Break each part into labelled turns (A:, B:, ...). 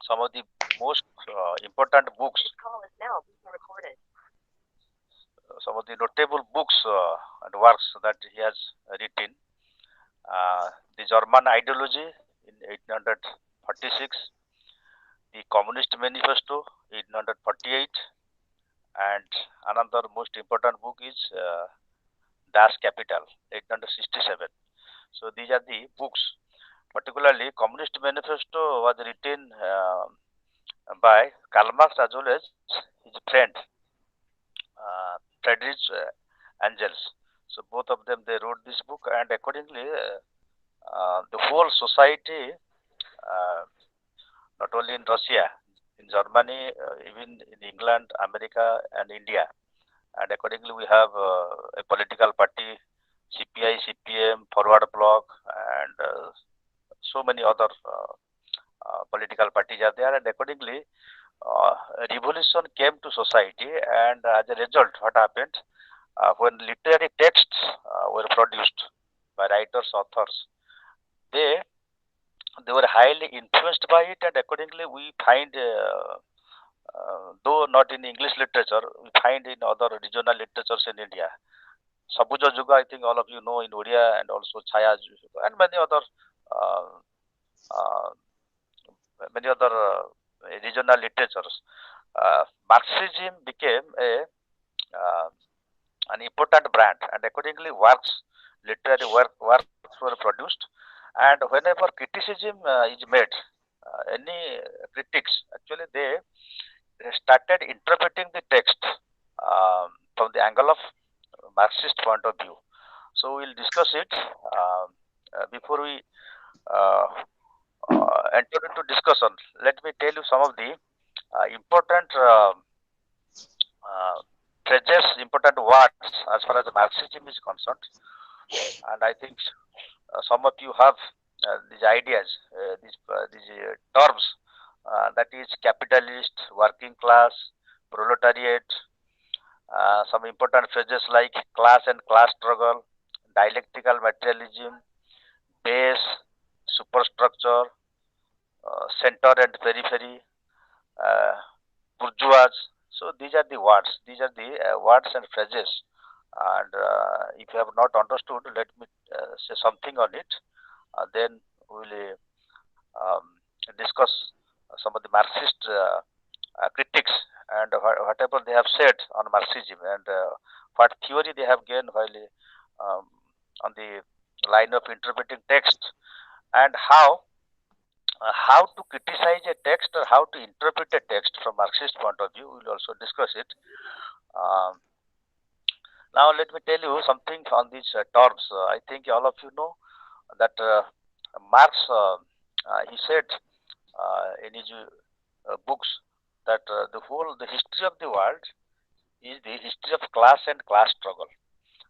A: some of the most important books. Some of the notable books and works that he has written. The German Ideology in 1846, the Communist Manifesto in 1848, and another most important book is Das Kapital, 1867. So these are the books. Particularly, Communist Manifesto was written by Karl Marx as well as his friend Friedrich Engels. So both of them they wrote this book, and accordingly, the whole society, not only in Russia, in Germany, even in England, America, and India, and accordingly we have a political party, CPI, CPM, Forward Bloc, and so many other political parties are there, and accordingly a revolution came to society, and as a result, what happened when literary texts were produced by writers, authors, they they were highly influenced by it, and accordingly we find, though not in English literature, we find in other regional literatures in India. Sabuja Juga, I think all of you know in Odia, and also Chaya Juga, and uh, uh, many other regional literatures. Marxism became uh, an important brand, and accordingly literary works were produced. And whenever criticism is made, any critics actually they started interpreting the text from the angle of Marxist point of view. So we'll discuss it. Before we uh, enter into discussion, let me tell you some of the important uh, phrases, important words as far as Marxism is concerned. And I think some of you have these ideas, these terms, that is capitalist, working class, proletariat, some important phrases like class and class struggle, dialectical materialism, base, superstructure, center and periphery, uh, bourgeois. So these are the words. These are the words and phrases. And if you have not understood, let me say something on it. Then we will discuss some of the Marxist critics and whatever they have said on Marxism, and what theory they have gained while on the line of interpreting text, and how to criticize a text or how to interpret a text from Marxist point of view. We will also discuss it. Um, Now let me tell you something on these terms. I think all of you know that Marx, he said in his books that the history of the world is the history of class and class struggle.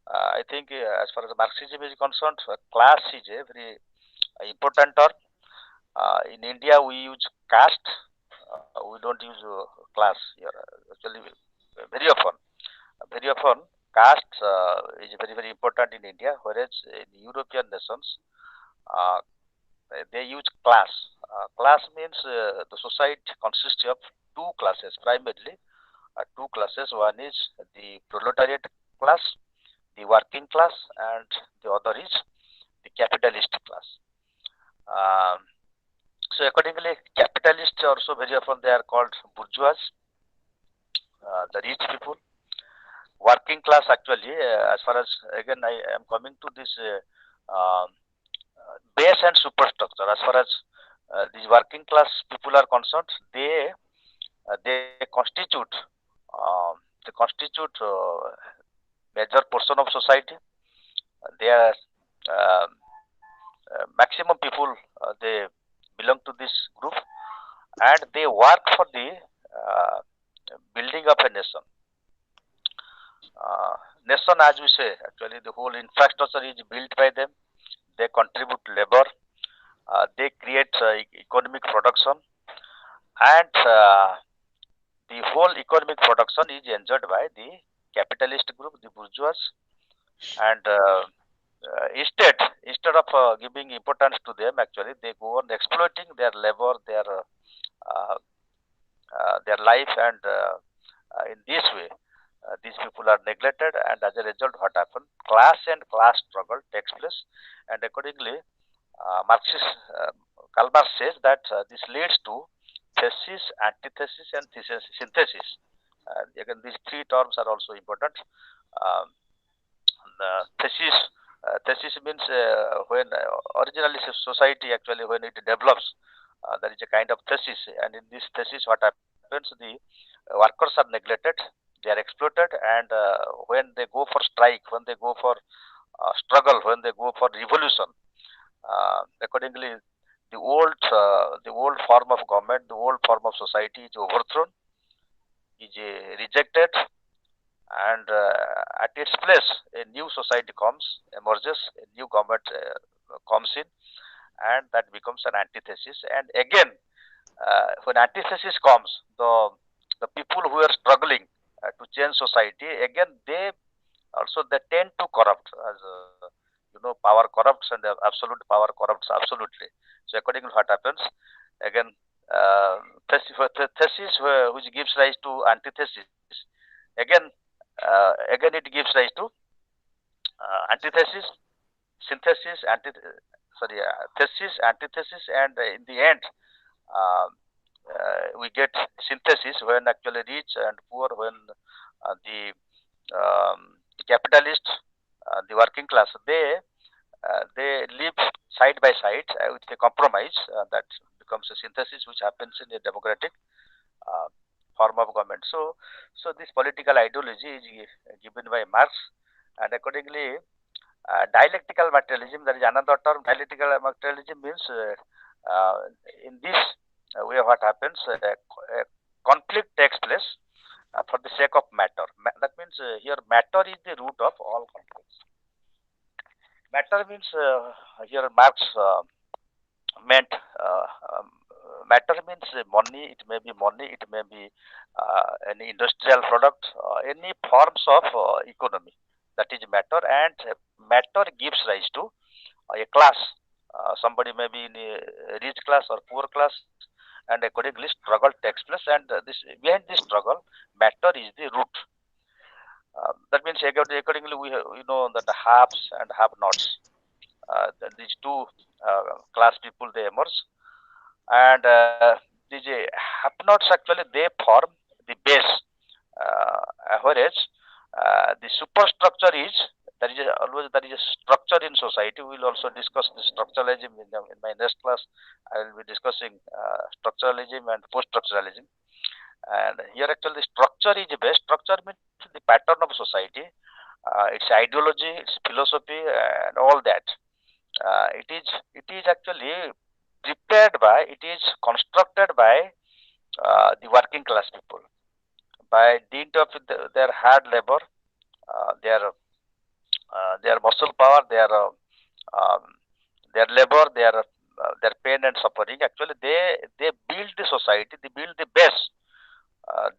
A: I think as far as Marxism is concerned, class is a very important term. In India, we use caste. We don't use class here. Actually, very often, very often, caste is very important in India, whereas in European nations, uh, they use class. Class means the society consists of two classes primarily. Two classes. One is the proletariat class, the working class, and the other is the capitalist class. Um, so accordingly, capitalists also very often they are called bourgeois, the rich people. Working class actually, as far as again I am coming to this base and superstructure. As far as these working class people are concerned, they constitute um, major portion of society. They are um maximum people. They belong to this group, and they work for the uh, building of a nation. Uh, Nation, as we say, actually the whole infrastructure is built by them. They contribute labor. They create economic production, and the whole economic production is enjoyed by the capitalist group, the bourgeois, and instead of giving importance to them, actually they go on exploiting their labor, their uh, their life, and in this way, these people are neglected, and as a result, what happened? Class and class struggle takes place, and accordingly, Marxist Karl Marx says that this leads to thesis, antithesis, and synthesis. Again, these three terms are also important. Um, thesis, thesis means when originally society actually when it develops, there is a kind of thesis, and in this thesis, what happens? The workers are neglected, they are exploited, and when they go for strike, when they go for struggle, when they go for revolution, accordingly, the old form of government, the old form of society is overthrown, is rejected, and at its place, a new society comes, emerges, a new government comes in, and that becomes an antithesis. And again, when antithesis comes, the people who are struggling to change society, again they tend to corrupt, as power corrupts, and absolute power corrupts absolutely. So accordingly, what happens? Again, thesis which gives rise to antithesis, again again it gives rise to antithesis, synthesis, thesis, antithesis, and in the end, uh, we get synthesis when actually rich and poor, when the capitalist, the working class, they live side by side with a compromise that becomes a synthesis, which happens in a democratic uh, form of government. So this political ideology is given by Marx, and accordingly, dialectical materialism. There is another term. Dialectical materialism means in this way, what happens? A conflict takes place for the sake of matter. That means here matter is the root of all conflicts. Matter means here Marx meant matter means money. It may be money. It may be any industrial product, any forms of economy. That is matter, and matter gives rise to a class. Somebody may be in a rich class or poor class, and accordingly struggle takes place. And this behind this struggle, matter is the root. That means accordingly we know that the haves and have-nots. These two class people they emerge, and these have-nots actually they form the base, whereas the superstructure is always there is a structure in society. We will also discuss the structuralism in my next class. I will be discussing structuralism and post-structuralism. And here actually the structure is the base. Structure means the pattern of society, its ideology, its philosophy, and all that. It is actually prepared by, it is constructed by the working class people by dint of their hard labor, their muscle power, um, their labor, their pain and suffering. Actually, they build the society, they build the base.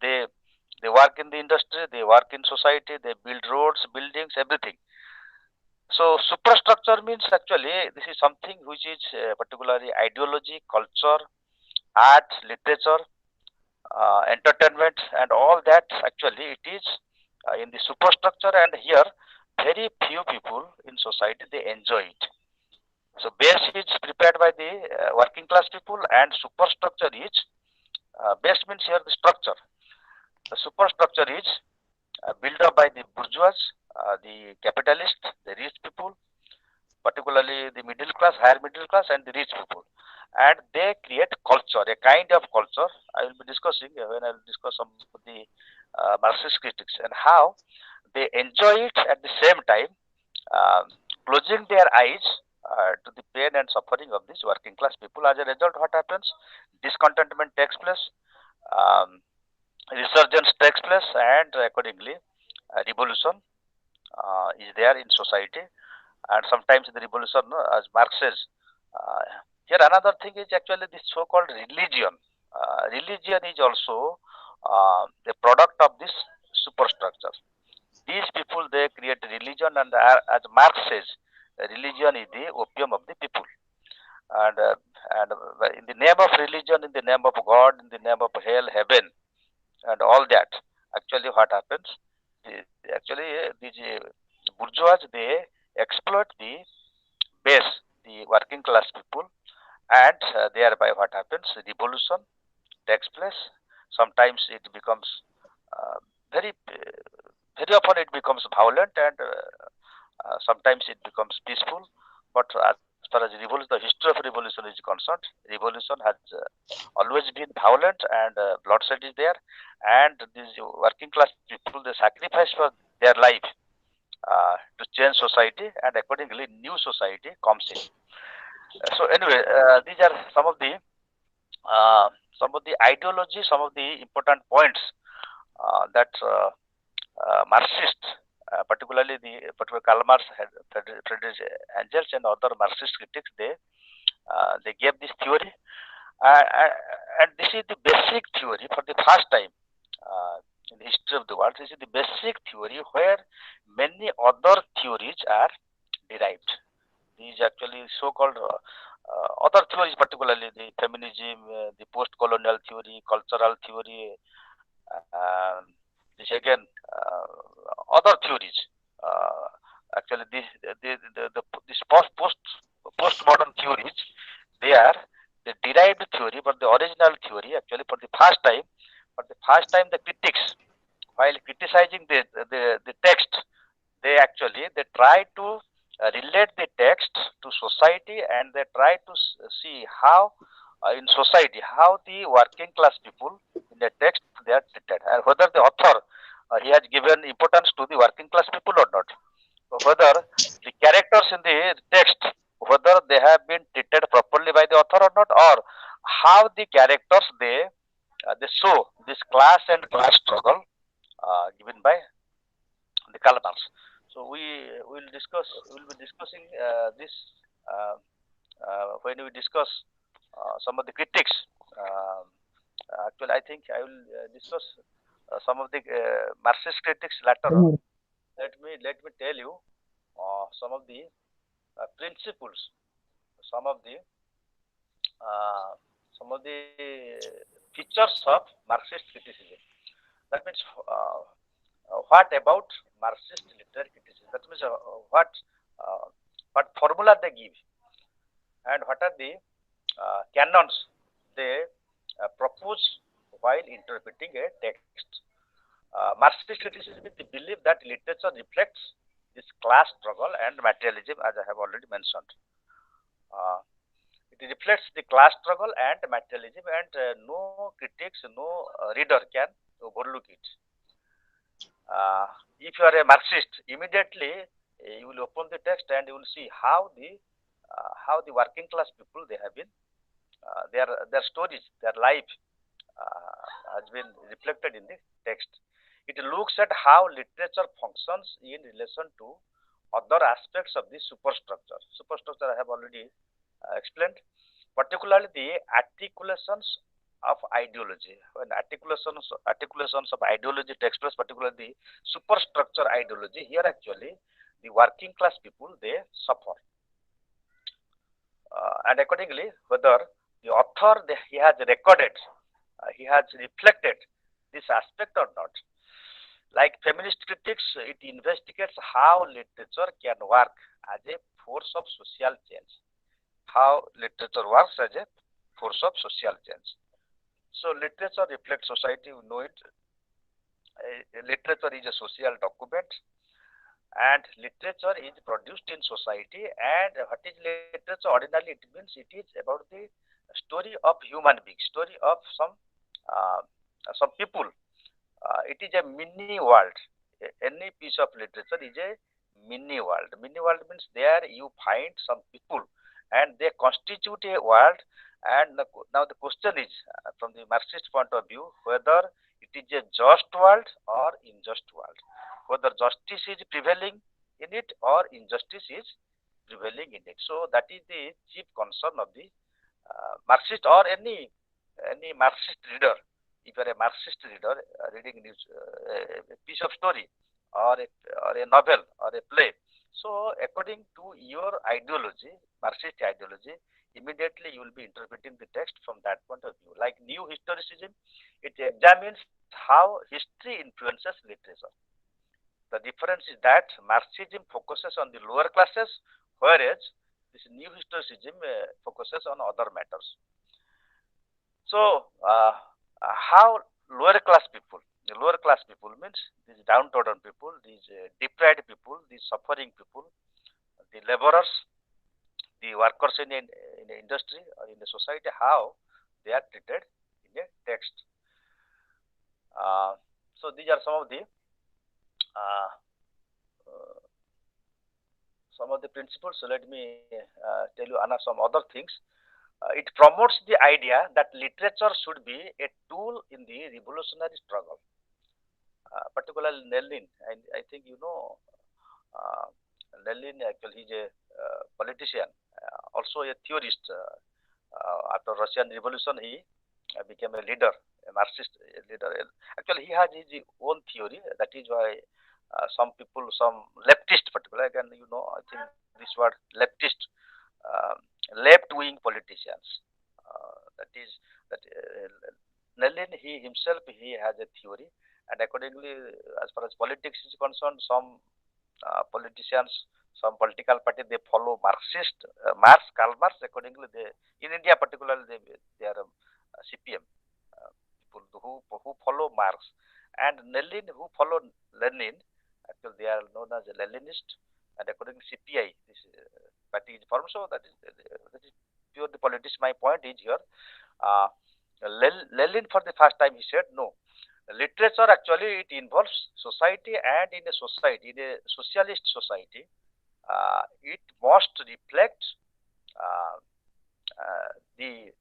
A: They work in the industry, they work in society, they build roads, buildings, everything. So superstructure means actually this is something which is particularly ideology, culture, art, literature, entertainment, and all that. Actually, it is in the superstructure, and here very few people in society they enjoy it. So base is prepared by the working class people, and superstructure is base means here the structure. The superstructure is built up by the bourgeois, the capitalist, the rich people, particularly the middle class, higher middle class, and the rich people. And they create culture, a kind of culture. I will be discussing when I will discuss some of the Marxist critics and how they enjoy it at the same time, uh, closing their eyes to the pain and suffering of these working class people. As a result, what happens? Discontentment takes place, um, resurgence takes place, and accordingly, revolution is there in society. And sometimes the revolution, as Marx says, uh, here another thing is actually this so-called religion. Religion is also the product of this superstructure. These people they create religion, and as Marx says, religion is the opium of the people. And and in the name of religion, in the name of God, in the name of hell, heaven, and all that. Actually, what happens? These bourgeois, they exploit the base, the working class people, and thereby what happens? Revolution takes place. Sometimes it becomes uh, very, very often it becomes violent, and sometimes it becomes peaceful. But as far as revolution, the history of revolution is concerned, revolution has always been violent, and bloodshed is there, and these working class people, they sacrifice for their life to change society, and accordingly new society comes in. So anyway, these are uh, some of the ideology, some of the important points that Marxist, particularly the particular Karl Marx, Friedrich Engels, and other Marxist critics, they gave this theory, and this is the basic theory for the first time in the history of the world. This is the basic theory where many other theories are derived. These actually so-called other theories, particularly the feminism, the post-colonial theory, cultural theory, um, this again, other theories. Uh, Actually, this postmodern theories, they are the derived theory, but the original theory, actually, for the first time, the critics, while criticizing the text, they try to relate the text to society, and they try to see how in society how the working class people in the text they are treated, and whether the author he has given importance to the working class people or not. So whether the characters in the text, whether they have been treated properly by the author or not, or how the characters they show this class and class struggle given by the Karl Marx. So we'll be discussing this uh, when we discuss some of the critics. Actually, I think I will discuss some of the Marxist critics later on. Let me tell you some of the principles, some of the uh, features of Marxist criticism. That means what about Marxist literary criticism? That means uh, what formula they give, and what are the canons they propose while interpreting a text. Marxist criticism is the belief that literature reflects this class struggle and materialism, as I have already mentioned. Uh, it reflects the class struggle and materialism, and no critics, no reader can overlook it. Uh, if you are a Marxist, immediately you will open the text and you will see how the working class people they have been their stories, their life has been reflected in the text. It looks at how literature functions in relation to other aspects of the superstructure. Superstructure I have already explained, particularly the articulations of ideology. When articulations of ideology takes place, particularly the superstructure ideology, here actually the working class people they suffer, and accordingly, whether the author he has recorded, he has reflected this aspect or not. Like feminist critics, it investigates how literature can work as a force of social change. How literature works as a force of social change. So literature reflects society. We know it. Literature is a social document, and literature is produced in society. And what is literature? Ordinarily, it means it is about the story of human beings, story of uh, some people. It is a mini world. Any piece of literature is a mini world. Mini world means there you find some people, and they constitute a world. And now the question is, from the Marxist point of view, whether it is a just world or unjust world, whether justice is prevailing in it or injustice is prevailing in it. So that is the chief concern of the Marxist or any Marxist reader. If you are a Marxist reader reading a piece of story, or a novel or a play, so according to your ideology, Marxist ideology, immediately you will be interpreting the text from that point of view. Like new historicism, it examines how history influences literature. The difference is that Marxism focuses on the lower classes, whereas this new historicism focuses on other matters. So, how lower class people? The lower class people means these downtrodden people, these deprived people, these suffering people, the laborers, the workers in the industry or in the society, how they are treated in a text. So these are uh, uh, some of the principles. So let me tell you some other things. It promotes the idea that literature should be a tool in the revolutionary struggle. Particularly Lenin, I think you know uh, Lenin. Actually, he's a politician, also a theorist. After Russian Revolution, he became a leader, a Marxist leader. Actually, he has his own theory. That is why some people, some leftist, particularly, again, I think this word leftist, uh, left-wing politicians. That is that Lenin, he himself, he has a theory, and accordingly, as far as politics is concerned, some politicians, some political party, they follow Marxist, Karl Marx. Accordingly, they in India particularly they are CPM people who follow Marx, and Lenin who follow Lenin. Actually, they are known as Leninist, and according to CPI, this party is formed. So that is pure the politics. My point is here. Uh, Lenin, for the first time, he said no. Literature actually it involves society, and in a society, in a socialist society, it must reflect uh, the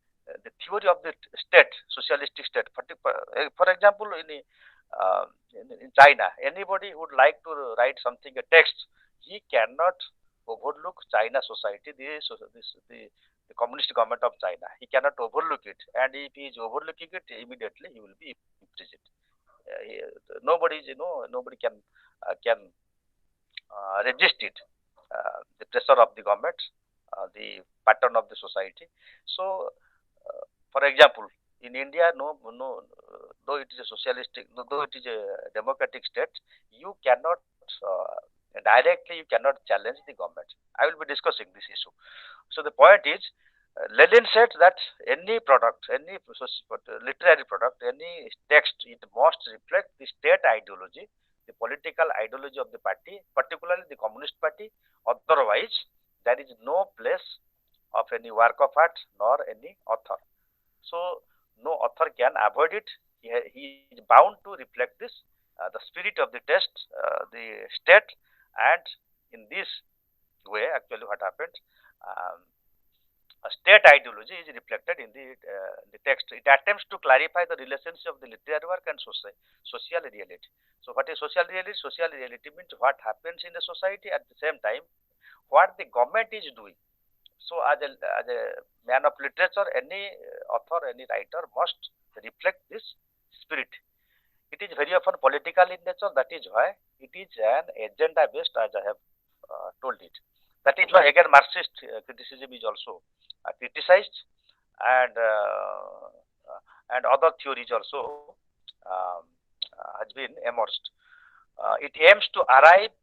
A: theory of the state, socialistic state. For example, in China, anybody who would like to write something, a text, he cannot overlook China society, the communist government of China. He cannot overlook it, and if he is overlooking it, immediately he will be imprisoned. Nobody, nobody can resist it. The pressure of the government, the pattern of the society. So, for example, in India, though it is a socialistic, though it is a democratic state, you cannot directly you cannot challenge the government. I will be discussing this issue. So the point is, Lenin said that any product, any literary product, any text, it must reflect the state ideology, the political ideology of the party, particularly the Communist Party. Otherwise, there is no place of any work of art nor any author. So, no author can avoid it. He is bound to reflect this, the spirit of the text, the state, and in this way, actually, what happened? Um, a state ideology is reflected in the text. It attempts to clarify the relationship of the literary work and social reality. So, what is social reality? Social reality means what happens in the society at the same time, what the government is doing. So, as a man of literature, any author, any writer must reflect this spirit. It is very often political in nature. That is why it is an agenda based, as I have told it. That is why again Marxist criticism is also criticized, and other theories also um, has been emerged. It aims to arrive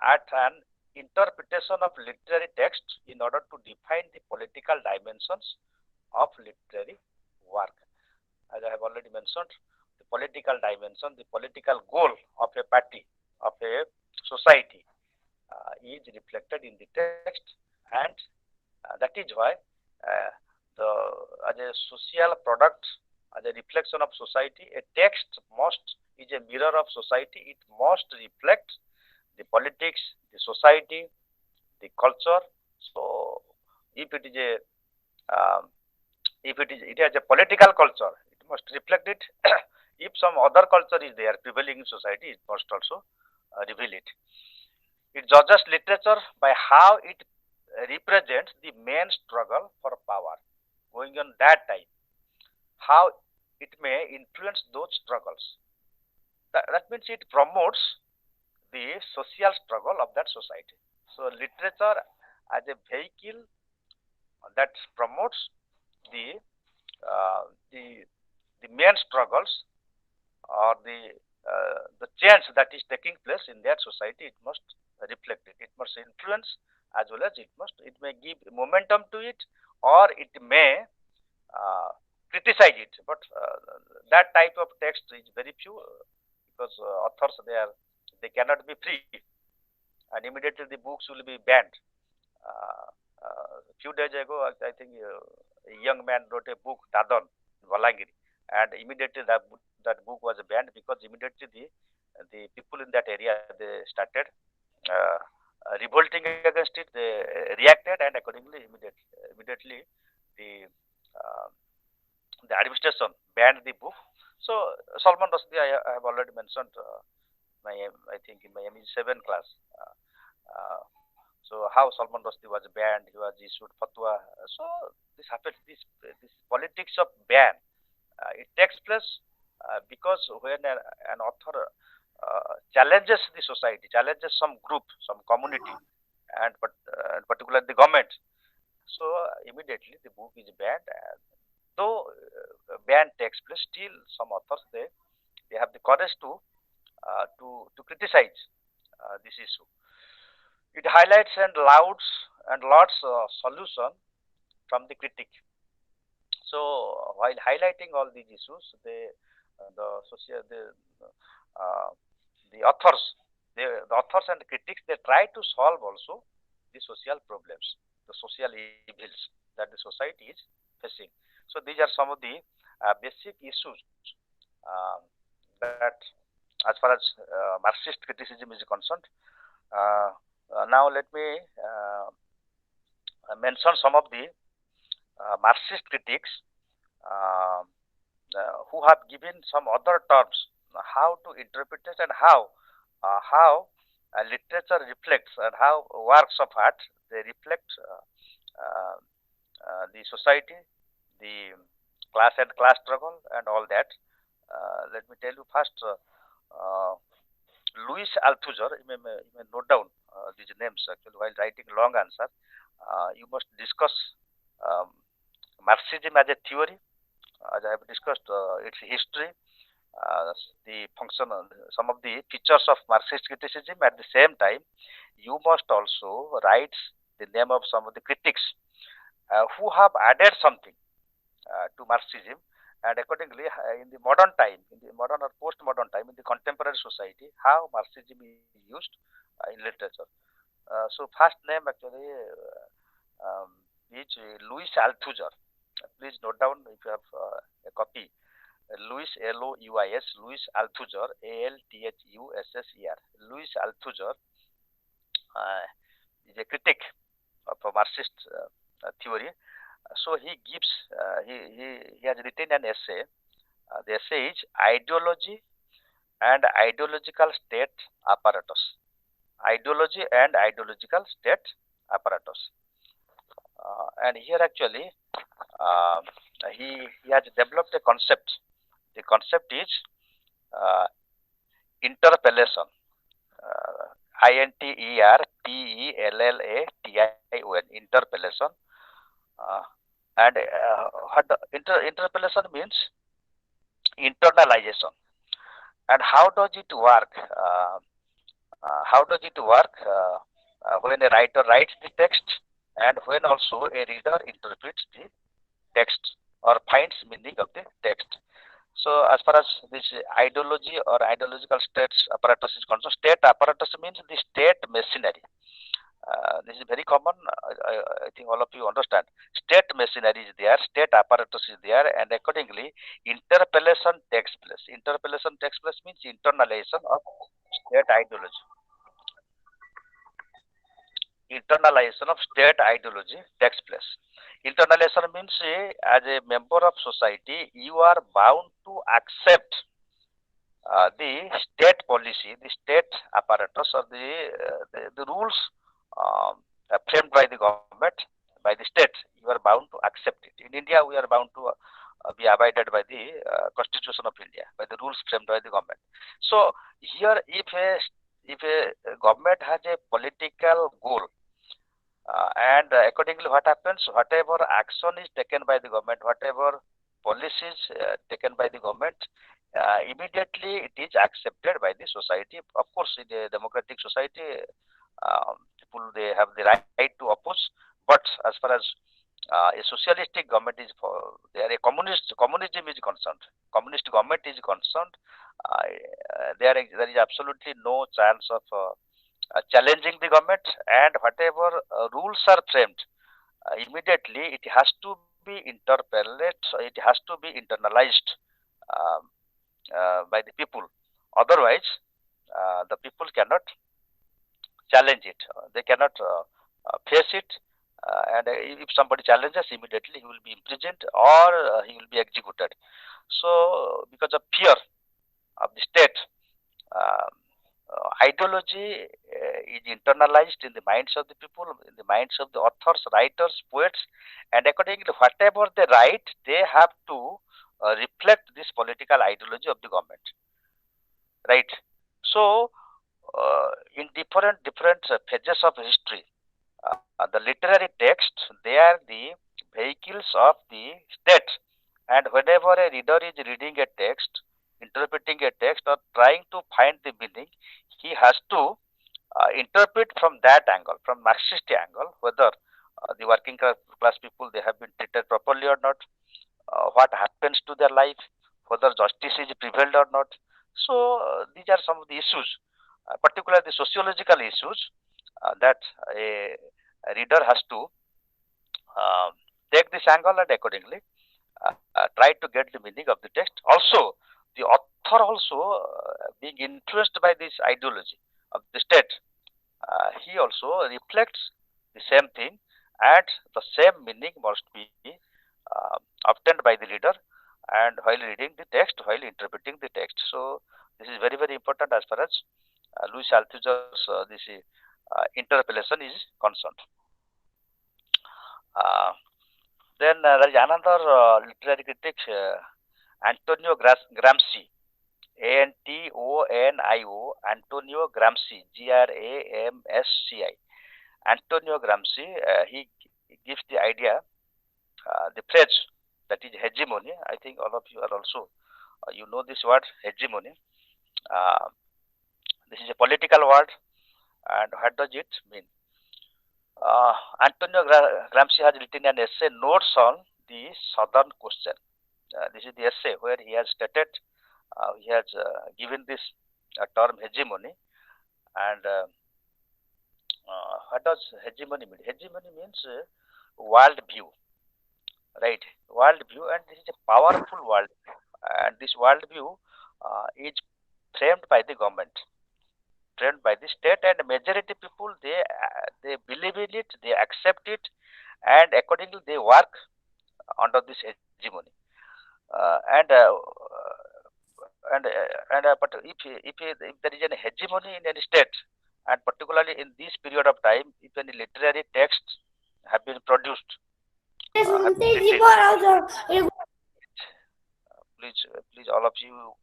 A: at an interpretation of literary text in order to define the political dimensions of literary work. As I have already mentioned, the political dimension, the political goal of a party, of a society, is reflected in the text, and that is why uh, the as a social product, as a reflection of society, a text must is a mirror of society. It must reflect the politics, the society, the culture. So, if it is a um, if it has a political culture, it must reflect it. If some other culture is there prevailing in society, it must also reveal it. It judges literature by how it represents the main struggle for power going on that time, how it may influence those struggles. That means it promotes the social struggle of that society. So, literature as a vehicle that promotes the uh, the the main struggles or the change that is taking place in that society. It must reflect it. It must influence as well as it may give momentum to it, or it may uh, criticize it. But that type of text is very few because authors they cannot be free, and immediately the books will be banned. A few days ago, I think a young man wrote a book, Dadan, in Valangiri, and immediately that book was banned because immediately the people in that area they started uh, revolting against it. They reacted, and accordingly, immediately the uh, the administration banned the book. So Salman Rushdie, I have already mentioned my I think in my MEG-7 class. Uh, so how Salman Rushdie was banned, he was issued fatwa. So this happens. This politics of ban it takes place because when an author challenges the society, challenges some group, some community, and particularly the government. So immediately the book is banned. Though ban takes place, still some authors they have the courage to criticize this issue. It highlights and lots solution from the critic. So while highlighting all these issues, the social uh, the authors the authors and the critics they try to solve also the social problems, the social evils that the society is facing. So these are some of the basic issues um, that as far as Marxist criticism is concerned. Uh, Now let me mention some of the Marxist critics uh, who have given some other terms how to interpret it and how literature reflects and how works of art they reflect uh, the society, the class and class struggle, and all that. Let me tell you first. Louis Althusser, you may note down these names actually while writing long answer. You must discuss um, Marxism as a theory, as I have discussed its history, the function, some of the features of Marxist criticism. At the same time, you must also write the name of some of the critics who have added something to Marxism, and accordingly, in the modern time, in the modern or post-modern time, in the contemporary society, how Marxism is used in literature. So first name actually is Louis Althusser. Please note down if you have a copy. Louis Louis Louis Althusser Althusser. Louis Althusser is a critic of a Marxist theory. So he gives he has written an essay. The essay is ideology and ideological state apparatus. Ideology and ideological state apparatus. And here actually uh, he has developed a concept. The concept is uh, interpellation. Interpellation. Uh, and what interpellation means internalization. And how does it work? How does it work when a writer writes the text and when also a reader interprets the text or finds meaning of the text? So as far as this ideology or ideological states apparatus is concerned, state apparatus means the state machinery. This is very common. I think all of you understand. State machinery is there, state apparatus is there, and accordingly, interpellation takes place. Interpellation takes place means internalization of state ideology. Internalization of state ideology takes place. Internalization means as a member of society, you are bound to accept the state policy, the state apparatus, or the rules framed by the government, by the state. You are bound to accept it. In India, we are bound to be abided by the Constitution of India, by the rules framed by the government. So here, if a government has a political goal, And accordingly, what happens? Whatever action is taken by the government, whatever policies taken by the government, immediately it is accepted by the society. Of course, in a democratic society, people they have the right to oppose. But as far as a socialistic government is for, they are a communism is concerned. Communist government is concerned. There is absolutely no chance of challenging the government, and whatever rules are framed, immediately it has to be interpelled, it has to be internalized um, by the people. Otherwise, the people cannot challenge it. They cannot face it. And if somebody challenges, immediately he will be imprisoned or he will be executed. So, because of fear of the state, um, ideology is internalized in the minds of the people, in the minds of the authors, writers, poets, and accordingly, whatever they write, they have to reflect this political ideology of the government, right? So, in different phases of history, the literary text, they are the vehicles of the state, and whenever a reader is reading a text, interpreting a text, or trying to find the meaning, he has to interpret from that angle, from Marxist angle, whether the working class people they have been treated properly or not, what happens to their life, whether justice is prevailed or not. So these are some of the issues, particularly the sociological issues that a reader has to uh, take this angle and accordingly try to get the meaning of the text. Also, the author also being influenced by this ideology of the state, he also reflects the same thing, and the same meaning must be obtained by the reader and while reading the text, while interpreting the text. So this is very important as far as Louis Althusser's this interpellation is concerned. Uh, then there is another literary critic, Antonio Gramsci, Antonio, Antonio Gramsci, Gramsci. Antonio Gramsci, he gives the idea, the phrase that is hegemony. I think all of you are also, you know this word hegemony. Uh, this is a political word, and what does it mean? Antonio Gramsci has written an essay, Notes on the Southern Question. This is the essay where he has stated, he has given this term hegemony, and what does hegemony mean? Hegemony means world view, right? World view, and this is a powerful world, and this world view is framed by the government, framed by the state, and majority people they believe in it, they accept it, and accordingly they work under this hegemony. And but if there is an hegemony in any state, and particularly in this period of time, if any literary texts have been produced, have been written, please, all of you,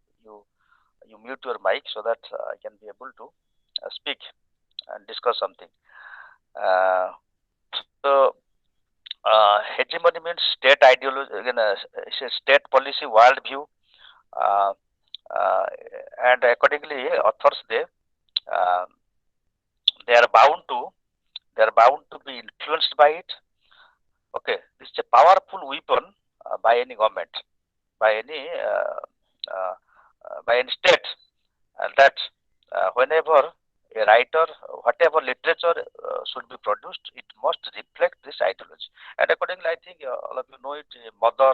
A: you mute your mic so that I can be able to speak and discuss something. So, hegemony means state ideology, state policy, world view, uh, uh, and accordingly, authors uh, they are bound to be influenced by it. Okay, this is a powerful weapon by any government, by any uh, by any state, and that whenever a writer, whatever literature should be produced, it must reflect this ideology. And accordingly, I think all of you know it, Mother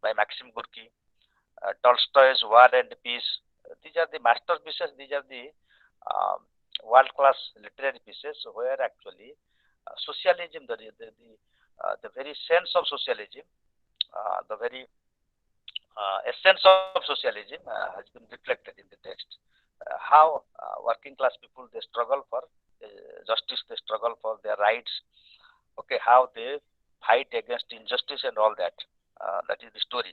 A: by Maxim Gorky, Tolstoy's War and Peace. These are the masterpieces. These are the world-class literary pieces where actually socialism, the very sense of socialism, the very essence of socialism has been reflected in the text. How working class people they struggle for justice, they struggle for their rights. Okay, how they fight against injustice and all that. That is the story.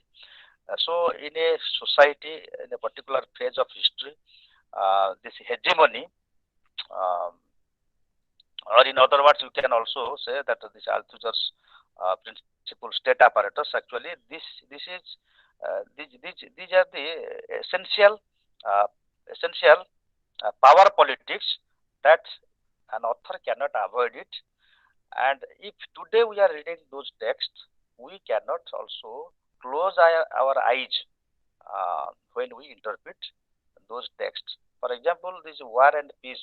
A: So, in a society, in a particular phase of history, this hegemony um, Or in other words, you can also say that this Althusser's principle state apparatus, actually these are the essential uh, essential power politics that an author cannot avoid it. And if today we are reading those texts, we cannot also close our eyes when we interpret those texts. For example, this War and Peace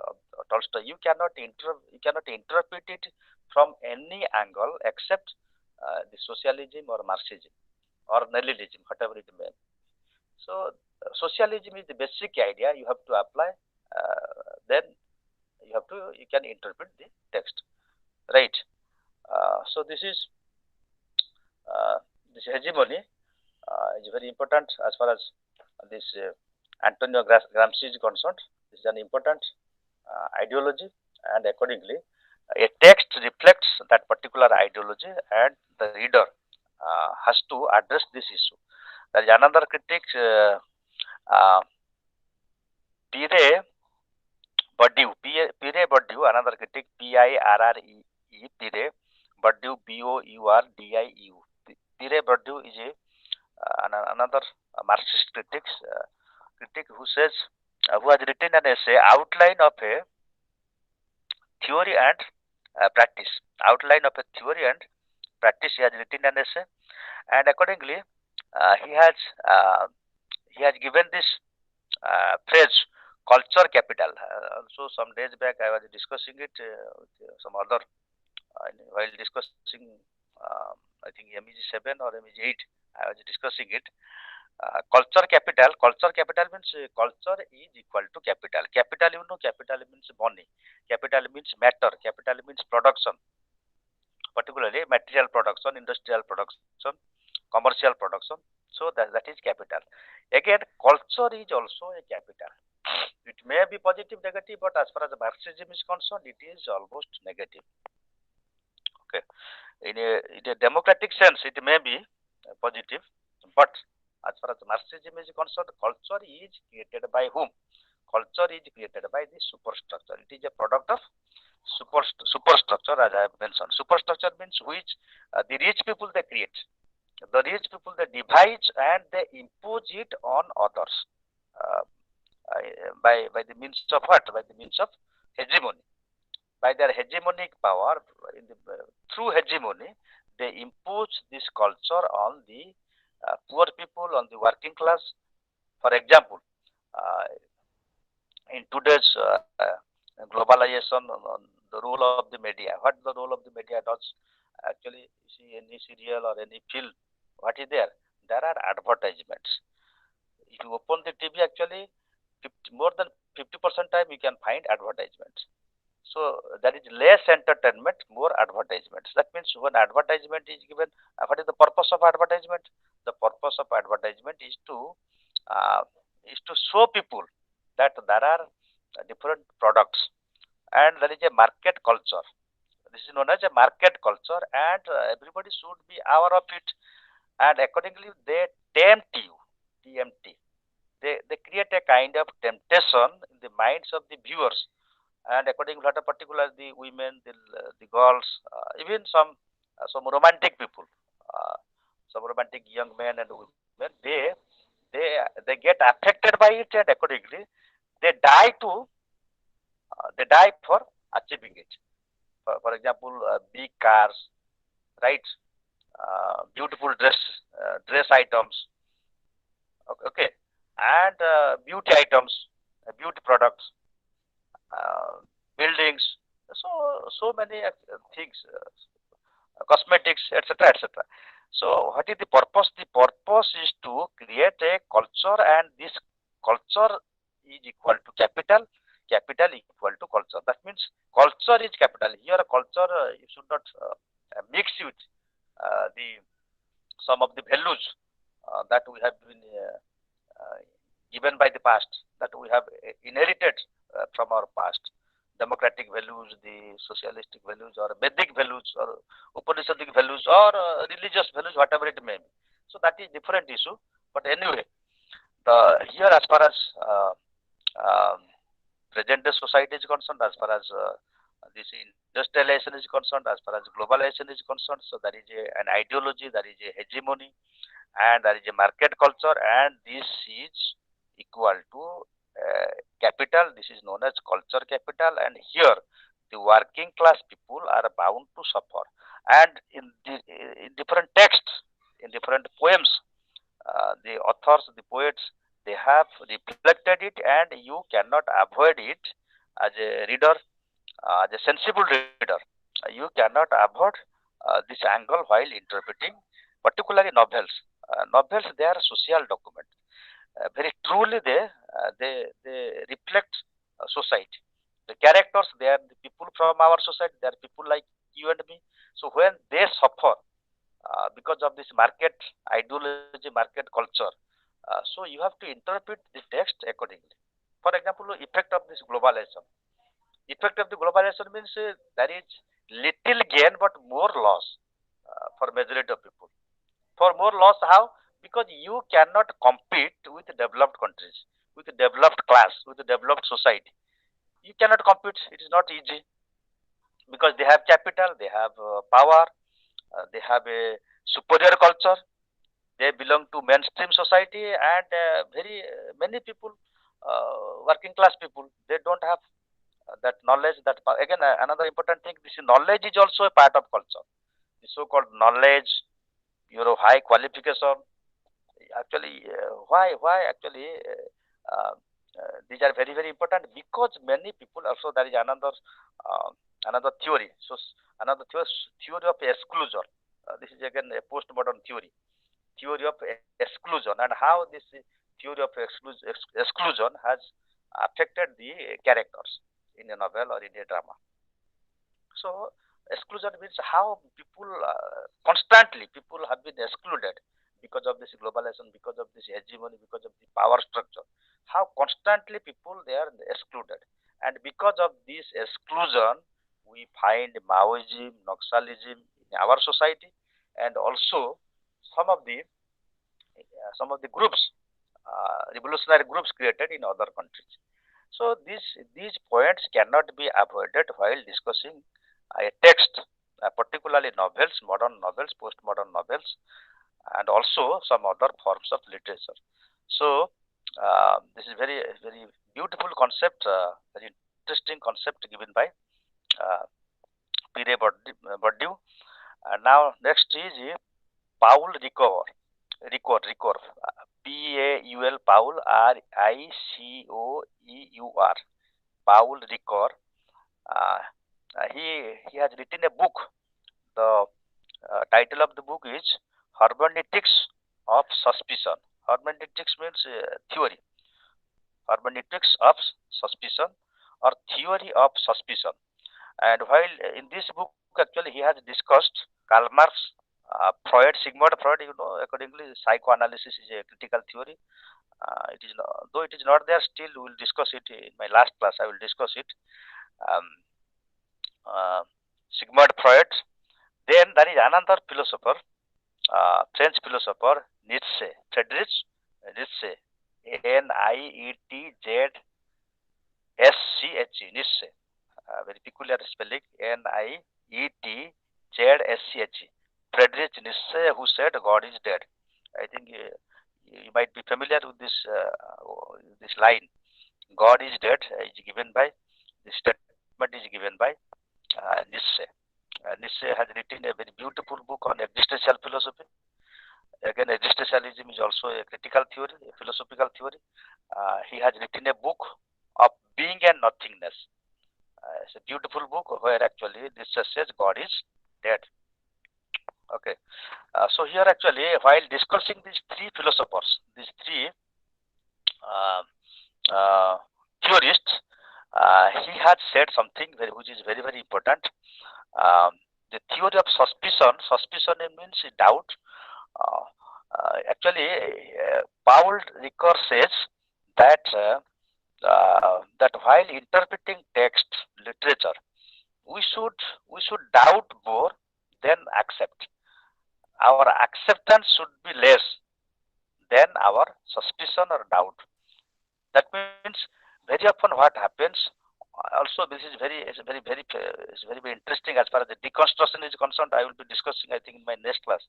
A: of Tolstoy, you cannot interpret it from any angle except the socialism or Marxism or Leninism, whatever it may be. So socialism is the basic idea you have to apply. Then you can interpret the text, right? So uh, this hegemony is very important as far as this Antonio Gramsci is concerned. This is an important ideology, and accordingly, a text reflects that particular ideology, and the reader has to address this issue. There is another critic, uh, Pierre Bourdieu, another critic, Pirre, Pierre Bourdieu, Bourdieu. Pierre Bourdieu is another Marxist critic who says who has written an essay outline of a theory and practice. Outline of a theory and practice. He has written an essay, and accordingly, uh, he has uh, he has given this phrase culture capital. Also, some days back, I was discussing it with some other while discussing. I think MEG-7 or MEG-8. I was discussing it. Culture capital means culture is equal to capital. Capital, capital means money. Capital means matter. Capital means production, particularly material production, industrial production, commercial production. So that is capital. Again, culture is also a capital. It may be positive, negative, but as far as Marxism is concerned, it is almost negative. Okay. In a democratic sense, it may be positive, but as far as Marxism is concerned, culture is created by whom? Culture is created by the superstructure. It is a product of superstructure, as I have mentioned. Superstructure means which the rich people they create. The rich people they devise and they impose it on others uh, by the means of what? By the means of hegemony. By their hegemonic power, through hegemony, they impose this culture on the poor people, on the working class. For example, uh, in today's globalization, on the role of the media, what the role of the media does, actually, you see any serial or any film, what is there? There are advertisements. If you open the TV, actually, 50, more than 50% time you can find advertisements. So that is less entertainment, more advertisements. That means when advertisement is given, what is the purpose of advertisement? The purpose of advertisement uh, is to show people that there are different products, and there is a market culture. This is known as a market culture, and everybody should be aware of it. And accordingly, they tempt you, TMT. They create a kind of temptation in the minds of the viewers, and according to particular the women, the girls, even some romantic people, uh, some romantic young men and women, they get affected by it, and accordingly they die to they die for achieving it. For example, big cars, right? Beautiful dress items, okay, and beauty items, beauty products, buildings, so so many things, cosmetics, etc., etc. So, what is the purpose? The purpose is to create a culture, and this culture is equal to capital. Capital equal to culture. That means culture is capital. Here, culture you should not mix with the some of the values that we have been given by the past, that we have inherited from our past. Democratic values, the socialistic values, or Vedic values, or Upanishadic values, or religious values, whatever it may be. So that is different issue. But anyway, here as far as um, present day society is concerned, as far as this industrialization is concerned, as far as globalization is concerned. So there is an ideology, there is a hegemony, and there is a market culture, and this is equal to capital. This is known as culture capital, and here the working class people are bound to suffer. And in different texts, in different poems, the authors, the poets, they have reflected it, and you cannot avoid it as a reader, as a sensible reader. You cannot avoid this angle while interpreting, particularly novels. Novels, they are social documents. Very truly, they reflect society. The characters, they are the people from our society. They are people like you and me. So when they suffer because of this market ideology, market culture, so you have to interpret the text accordingly. For example, effect of this globalization. Effect of the globalization means there is little gain but more loss for majority of people. For more loss, how? Because you cannot compete with developed countries, with developed class, with developed society. You cannot compete. It is not easy because they have capital, they have power, they have a superior culture. They belong to mainstream society, and very many people, working class people, they don't have that knowledge. That again, another important thing. This knowledge is also a part of culture. The so-called knowledge, high qualification. Actually, why actually these are very very important because many people also there is another theory. So another theory of exclusion. This is again a postmodern theory of exclusion, and how this theory of exclusion has affected the characters in a novel or in a drama. So exclusion means how people constantly people have been excluded because of this globalization, because of this hegemony, because of the power structure. How constantly people they are excluded, and because of this exclusion, we find Maoism, Naxalism in our society, and also some of the groups, revolutionary groups created in other countries. So these points cannot be avoided while discussing a text, particularly novels, modern novels, postmodern novels, and also some other forms of literature. So this is very very beautiful concept, very interesting concept given by uh, Pierre Bourdieu. And now next is Paul Ricoeur, Paul, Ricoeur. Paul Ricoeur. Uh, he has written a book. The title of the book is Hermeneutics of Suspicion. Hermeneutics means theory. Hermeneutics of suspicion or theory of suspicion. And while in this book, actually, he has discussed Karl Marx, Freud, Sigmund Freud. Accordingly, psychoanalysis is a critical theory. It is though it is not there, still we will discuss it in my last class. I will discuss it. Um, Sigmund Freud. Then there is another philosopher, French philosopher Nietzsche, Friedrich Nietzsche, Nietzsche, Nietzsche. Very peculiar spelling, Nietzsche. Friedrich Nietzsche, who said God is dead. I think you might be familiar with this line. God is dead is given by, the statement is given by Nietzsche. Nietzsche has written a very beautiful book on existential philosophy. Again, existentialism is also a critical theory, a philosophical theory. He has written a book of being and nothingness. It's a beautiful book where actually this says God is dead. Okay. So here actually, while discussing these three philosophers, these three uh, uh, theorists, he has said something which is very very important. The theory of suspicion. Suspicion means doubt. Uh, Actually, Paul Ricoeur says that that while interpreting text literature, we should doubt more than accept. Our acceptance should be less than our suspicion or doubt. That means very often what happens Also, this is very interesting as far as the deconstruction is concerned. I will be discussing, I think, in my next class.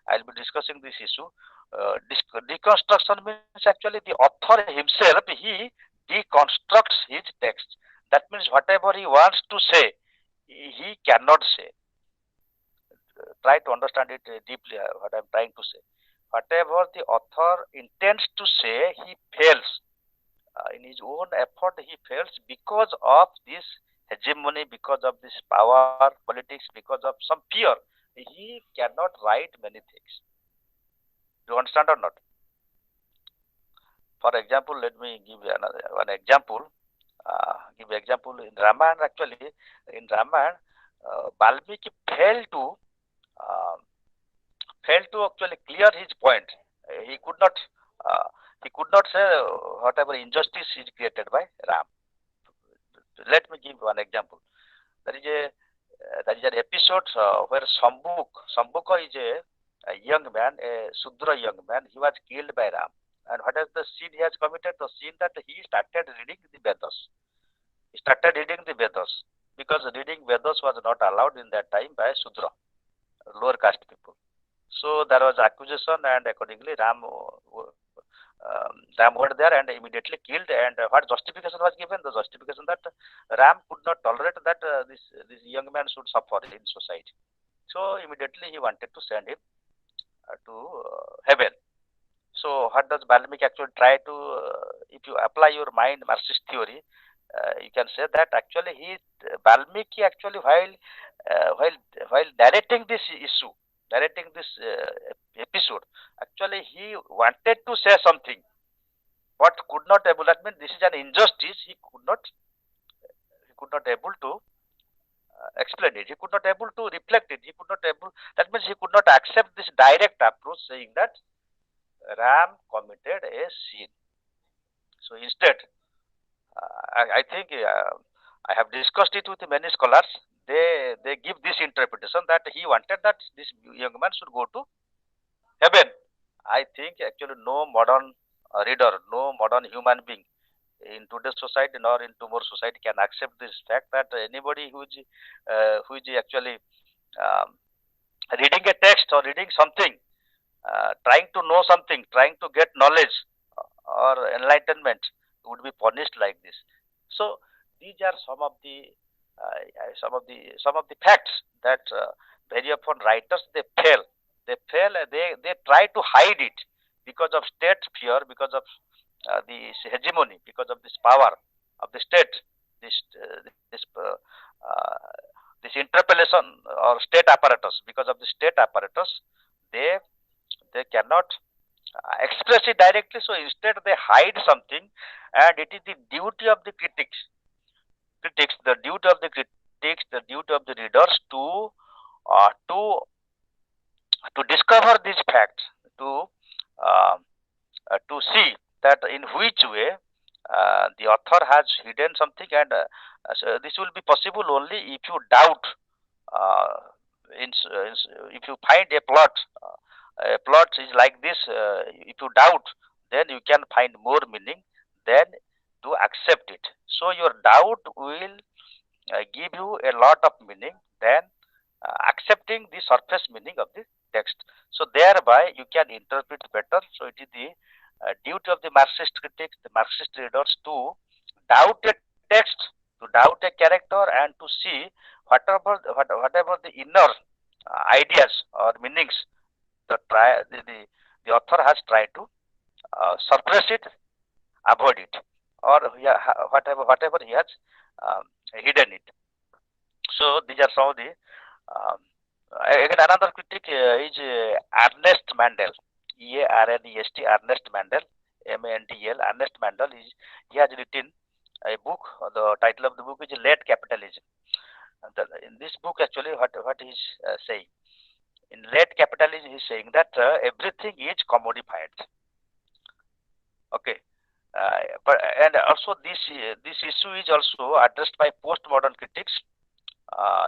A: I will be discussing this issue. Deconstruction means actually the author himself, he deconstructs his text. That means whatever he wants to say, he cannot say. Try to understand it deeply, what I'm trying to say. Whatever the author intends to say, he fails. In his own effort, he fails because of this hegemony, because of this power politics, because of some fear. He cannot write many things. Do you understand or not? For example, let me give you another one example. Give example in Ramayana. Actually, in Ramayana, Valmiki uh, failed to actually clear his point. He could not. Uh, he could not say whatever injustice is created by Ram. Let me give one example. There is an episode where Sambuka is a young man, a Sudra young man. He was killed by Ram. And what is the sin he has committed? The sin that he started reading the Vedas. He started reading the Vedas because reading Vedas was not allowed in that time by Sudra, lower caste people. So there was accusation, and accordingly Ram went there and immediately killed. And what justification was given? The justification that Ram could not tolerate that this young man should suffer in society. So immediately he wanted to send him to heaven. So what does Balmiki actually try to? If you apply your mind Marxist theory, you can say that actually Balmiki actually while narrating this issue, narrating this episode, actually he wanted to say something, but could not able. That means this is an injustice. He could not able to explain it. He could not able to reflect it. He could not able. That means he could not accept this direct approach, saying that Ram committed a sin. So instead, I think I have discussed it with many scholars. They give this interpretation that he wanted that this young man should go to heaven. I think actually no modern reader, no modern human being in today's society nor in tomorrow's society can accept this fact that anybody who is actually um, reading a text or reading something, trying to know something, trying to get knowledge or enlightenment would be punished like this. So these are some of the facts that very often writers they fail. They try to hide it because of state fear, because of this hegemony, because of this power of the state, this uh, this uh, uh, this interpellation or state apparatus. Because of the state apparatus, they they cannot express it directly. So instead, they hide something, and it is the duty of the the duty of the critics, the duty of the readers uh, to to discover these facts, to uh, to see that in which way the author has hidden something, and so this will be possible only if you doubt. Uh, if you find a plot is like this. If you doubt, then you can find more meaning than to accept it. So your doubt will give you a lot of meaning than accepting the surface meaning of the text. So thereby you can interpret better. So it is the duty of the Marxist critics, the Marxist readers to doubt a text, to doubt a character, and to see whatever the inner ideas or meanings the author has tried to suppress it, avoid it, or yeah, whatever he has um, hidden it. So these are some of the um, again another critic is Ernest Mandel, EARNEST, Ernest Mandel, MANDL. Ernest Mandel is he has written a book. The title of the book is Late Capitalism. In this book, actually, what he's saying in late capitalism, he's saying that everything is commodified. Okay, but and also this issue is also addressed by postmodern critics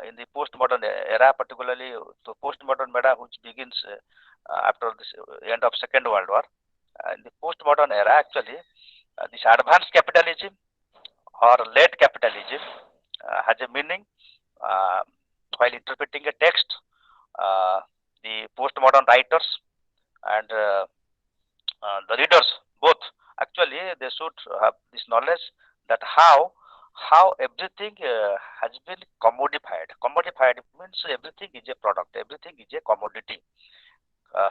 A: in the postmodern era, particularly the postmodern era, which begins after the end of Second World War. In the postmodern era, actually, this advanced capitalism or late capitalism has a meaning while interpreting a text. The postmodern writers and the readers both actually they should have this knowledge that how everything has been commodified. Commodified means everything is a product, everything is a commodity.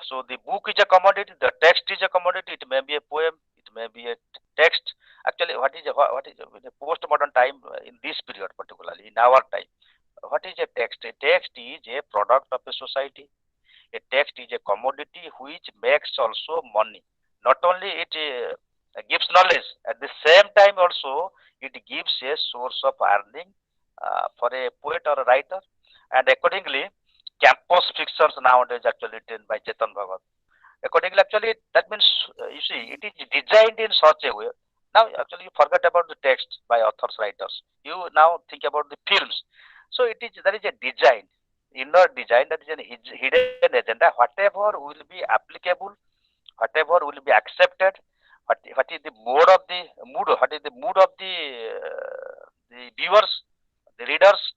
A: So the book is a commodity, the text is a commodity. It may be a poem, it may be a text. Actually, what is in a postmodern time in this period, particularly in our time, what is a text? A text is a product of a society. A text is a commodity which makes also money. Not only it gives knowledge, at the same time also it gives a source of earning for a poet or a writer. And accordingly, campus fictions nowadays actually written by Chetan Bhagat. Accordingly, actually that means you see it is designed in such a way. Now actually you forget about the text by authors, writers. You now think about the films. So it is there is a design, inner design, that is an hidden agenda. Whatever will be applicable, whatever will be accepted, what is the mode of the mood, what is the mood of the viewers, the readers.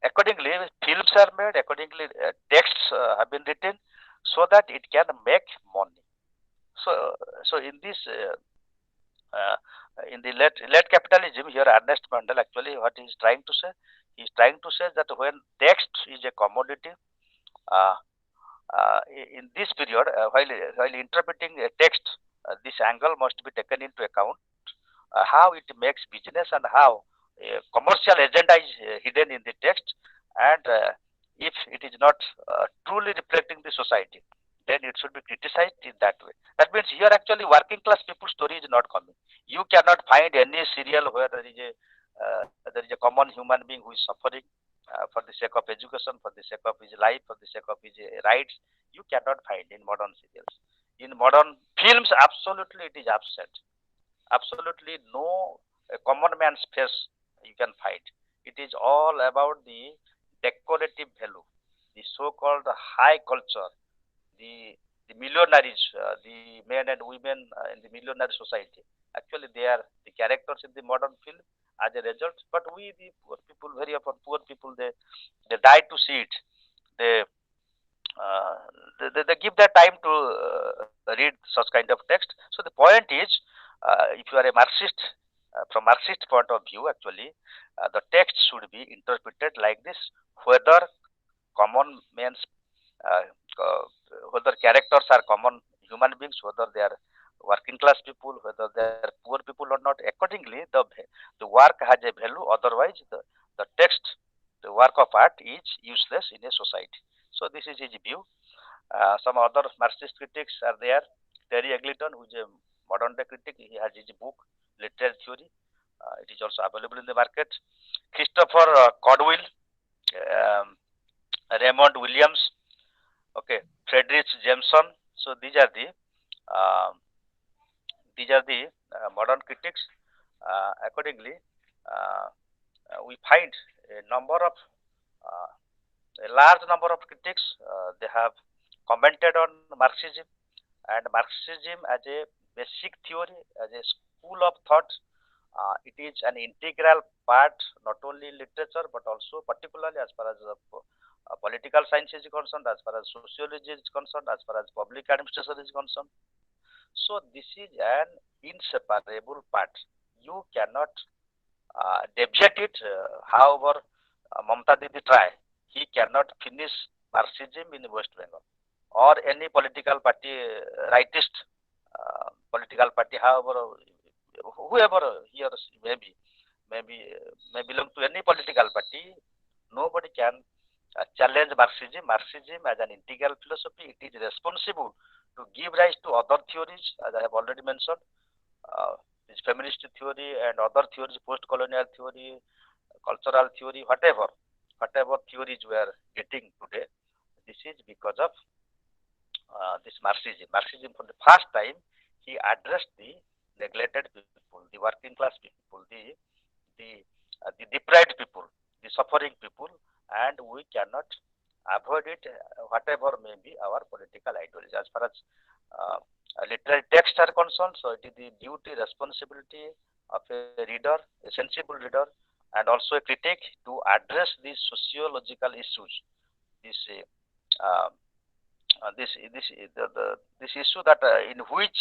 A: Accordingly, films are made. Accordingly, texts have been written so that it can make money. So, so uh, in the late capitalism, here Ernest Mandel actually what he is trying to say, he is trying to say that when text is a commodity, uh, in this period, while interpreting a text, this angle must be taken into account. How it makes business and how commercial agenda is hidden in the text, and if it is not truly reflecting the society, then it should be criticized in that way. That means here actually working class people story is not coming. You cannot find any serial where there is a common human being who is suffering for the sake of education, for the sake of his life, for the sake of his rights. You cannot find in modern serials. In modern films, absolutely it is absent. Absolutely no common man's face you can find. It is all about the decorative value, the so-called high culture, the the millionaires, the men and women in the millionaire society. Actually, they are the characters in the modern film as a result. But we, the poor people, very often poor people, they die to see it. They uh, they give their time to read such kind of text. So the point is, if you are a Marxist, from Marxist point of view, actually, the text should be interpreted like this: whether common man's, uh, uh, whether characters are common human beings, whether they are working class people, whether they are poor people or not. Accordingly, the work has a value. Otherwise, the text, the work of art is useless in a society. So this is his view. Some other Marxist critics are there. Terry Eglinton, who is a modern day critic, he has his book, Literary Theory. It is also available in the market. Christopher Codwill, um, Raymond Williams, okay, Friedrich Jameson. So uh, these are the modern critics. Accordingly, uh, we find a number of uh, a large number of critics. They have commented on Marxism, and Marxism as a basic theory, as a school of thought. It is an integral part not only in literature but also particularly as far as political science is concerned, as far as sociology is concerned, as far as public administration is concerned. So this is an inseparable part. You cannot deviate it. However, Mamta Didi try, he cannot finish Marxism in West Bengal or any political party, rightist political party, however, whoever he or she may belong to any political party. Nobody can challenge Marxism. Marxism as an integral philosophy, it is responsible to give rise to other theories, as I have already mentioned, uh, this feminist theory and other theories, post-colonial theory, cultural theory, whatever theories we are getting today. This is because of this Marxism. Marxism, for the first time, he addressed the neglected people, the working class people, the deprived people, the suffering people, and we cannot avoid it, whatever may be our political ideology. As far as literary texts are concerned, so it is the duty, responsibility of a reader, a sensible reader, and also a critic to address these sociological issues. This uh, this issue that in which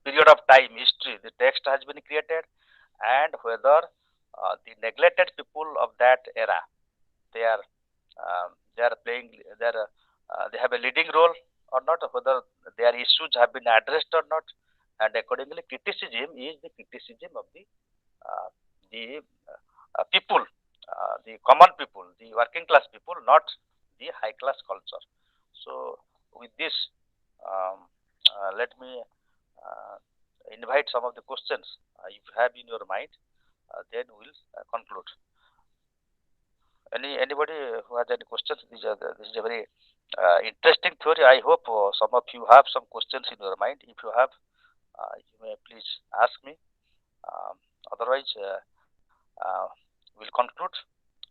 A: period of time history the text has been created, and whether the neglected people of that era, they are they are playing, they have a leading role or not, whether their issues have been addressed or not, and accordingly criticism is the criticism of the people, the common people, the working class people, not the high class culture. So with this, let me uh, invite some of the questions if you have in your mind, then we'll conclude. Anybody who has any questions? This is a very interesting theory. I hope some of you have some questions in your mind. If you have, you may please ask me. Otherwise, we'll conclude.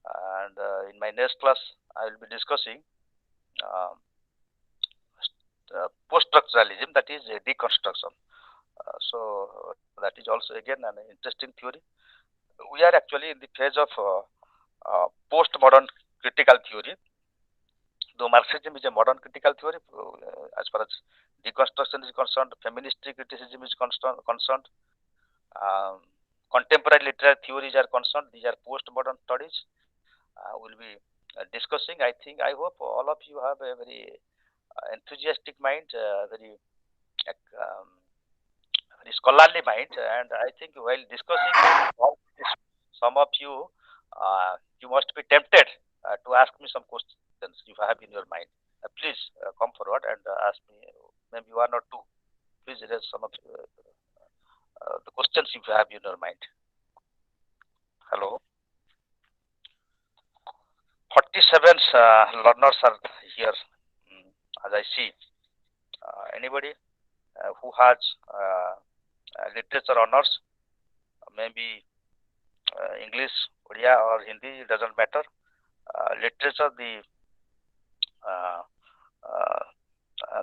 A: And in my next class, I will be discussing um, post-structuralism, that is deconstruction. So that is also again an interesting theory. We are actually in the phase of post-modern critical theory. Though Marxism is a modern critical theory, as far as deconstruction is concerned, feminist criticism is concerned, um, contemporary literary theories are concerned, these are post-modern studies. We'll be discussing. I hope all of you have a very enthusiastic mind, um, very scholarly mind, and I think while discussing all this, some of you, you must be tempted to ask me some questions you have in your mind. Please come forward and ask me, maybe one or two. Please raise some of the questions you have in your mind. Hello. 47 learners are here, as I see. Anybody who has literature honors, maybe English, Odia, or Hindi, it doesn't matter. Literature, uh, uh,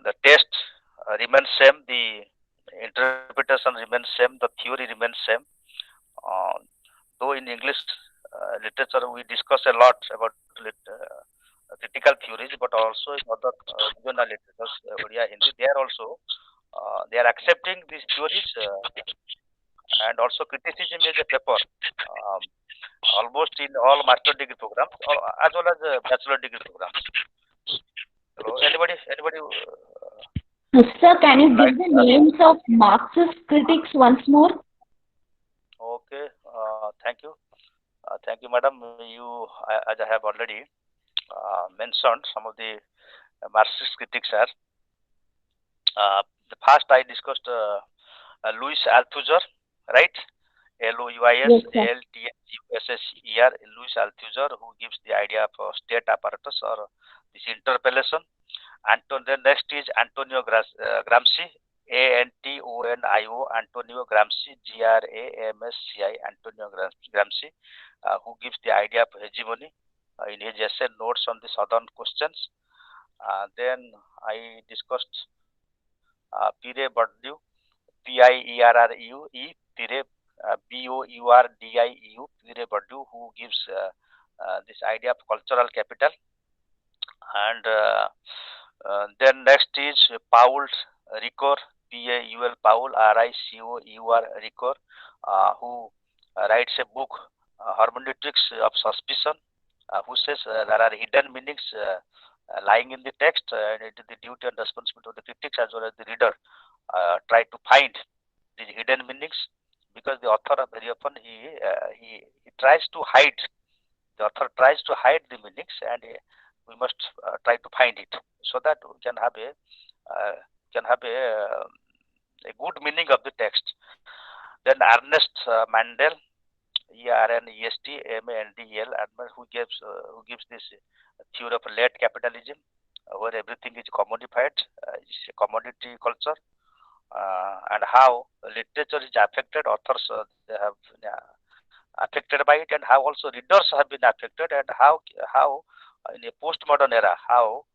A: the test remains same, the interpretation remains same, the theory remains same. Uh, though in English literature we discuss a lot about critical theories, but also in other regional literatures, Odia, Hindi, they are also they are accepting these theories, and also criticism is a paper, um, almost in all master degree programs, or, as well as bachelor degree programs. Hello, anybody
B: Sir, can you
A: like
B: give the names of Marxist critics once more?
A: Okay, thank you, madam. As I have already mentioned, some of the Marxist critics are. The first I discussed Louis Althusser, right? Louis
B: Yes, sir.
A: Althusser, Louis Althusser, who gives the idea of state apparatus or this interpellation. Then next is Antonio Gramsci, Antonio, Antonio Gramsci, Gramsci, Antonio Gramsci, who gives the idea of hegemony in his essay Notes on the Southern Questions. Then I discussed Pierre Bourdieu, Pierre Bourdieu, Pierre Bourdieu, who gives this idea of cultural capital. And then next is Paul Ricoeur, Paul, Ricoeur, Ricoeur, who writes a book, Hermeneutics of Suspicion, who says there are hidden meanings lying in the text, and it is the duty and responsibility of the critics as well as the reader try to find these hidden meanings, because the author very often he tries to hide, the author tries to hide the meanings, and we must try to find it, so that we can have uh, a good meaning of the text. Then Ernest Mandel, Ernestmandel, who gives this theory of late capitalism, where everything is commodified, it's a commodity culture, and how literature is affected, authors they have affected by it, and how also readers have been affected, and how in a postmodern era, how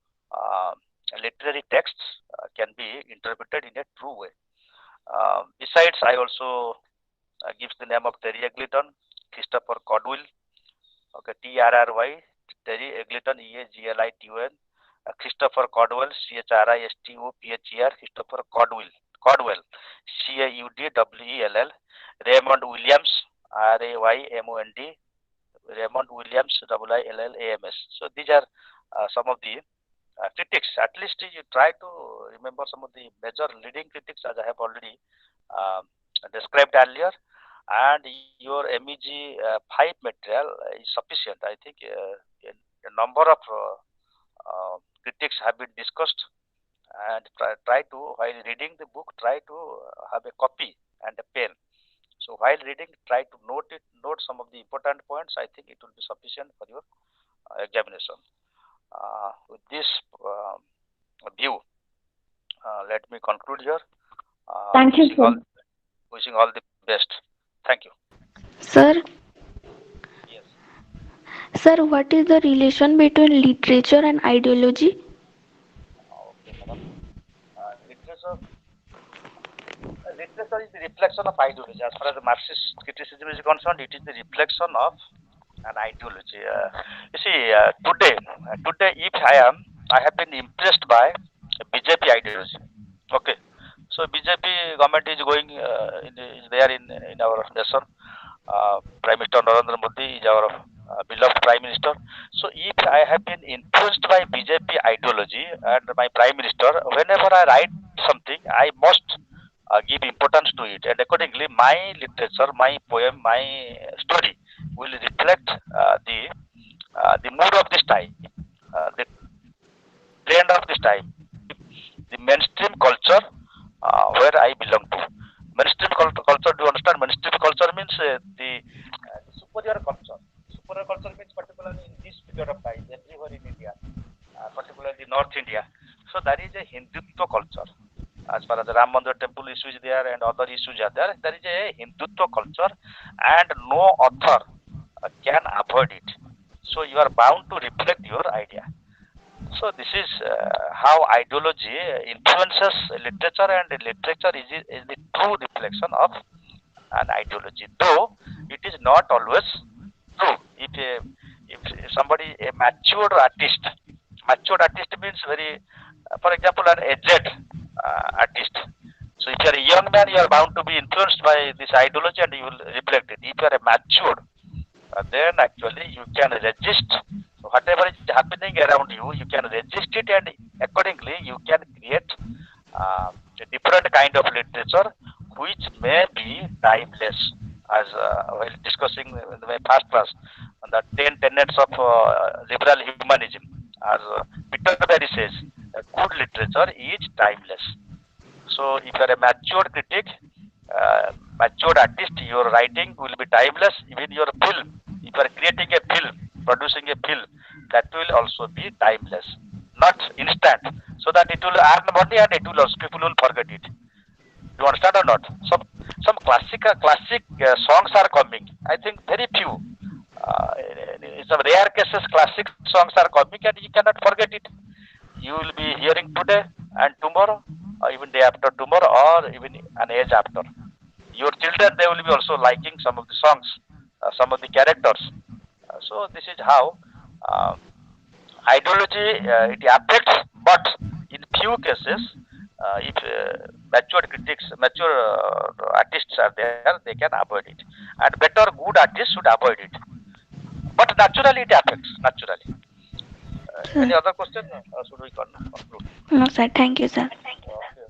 A: literary texts can be interpreted in a true way. Besides, I also gives the name of Terry Eggleton, Christopher Caldwell, okay, TRRY, Terry Eggleton, EAGLITON, Christopher Caldwell, CHRISTOPHER, Christopher Caldwell, CAUDWELL, Raymond Williams, RAYMOND, Raymond Williams, WILLAMS. So these are some of the critics. At least you try to remember some of the major leading critics, as I have already uh, described earlier. And your MEG 5 material is sufficient. I think a number of critics have been discussed, and try to, while reading the book, try to have a copy and a pen. So while reading, try to note some of the important points. I think it will be sufficient for your examination. With this view, let me conclude here.
B: Thank you, sir.
A: Wishing all the best. Thank you.
C: Sir,
A: Yes.
C: sir, what is the relation between literature and ideology?
A: Okay, madam. Literature is the reflection of ideology. As far as the Marxist criticism is concerned, it is the reflection of an ideology. You see, today, if I have been impressed by BJP ideology. Okay, so BJP government is going is there in our nation. Prime Minister Narendra Modi is our beloved Prime Minister. So if I have been influenced by BJP ideology and my Prime Minister, whenever I write something, I must give importance to it, and accordingly, my literature, my poem, my story will reflect the mood of this time, the trend of this time, the mainstream culture where I belong to. Mainstream culture, do you understand? Mainstream culture means the superior culture. Superior culture means particularly in this period of time, everywhere in India, particularly North India. So that is a Hindutva culture. As far as the Ram Mandir temple issue is there and other issues are there, there is a Hindutva culture, and no author can avoid it. So you are bound to reflect your idea. So this is how ideology influences literature, and literature is the true reflection of an ideology. Though it is not always true. If somebody, a matured artist means very, for example, an aged artist. So if you are a young man, you are bound to be influenced by this ideology, and you will reflect it. If you are a matured, then actually you can resist whatever is happening around you. You can resist it, and accordingly you can create a different kind of literature which may be timeless. As while discussing in my past class, on the 10 tenets of liberal humanism, as Peter Berry says, good literature is timeless. So if you are a matured critic, matured artist, your writing will be timeless. Even your film, if you are creating a film, producing a film, that will also be timeless, not instant, so that it will earn money, and it will also, people will forget it. You understand or not? Some classic songs are coming. I think very few. In some rare cases, classic songs are coming, and you cannot forget it. You will be hearing today and tomorrow, or even day after tomorrow, or even an age after. Your children, they will be also liking some of the songs, some of the characters. So this is how uh, ideology it affects, but in few cases, if mature artists are there, they can avoid it, and better good artists should avoid it. But naturally, it affects naturally. Any
C: Sir.
A: other question? Should we conclude?
C: No, sir. Thank you, sir.
A: Okay.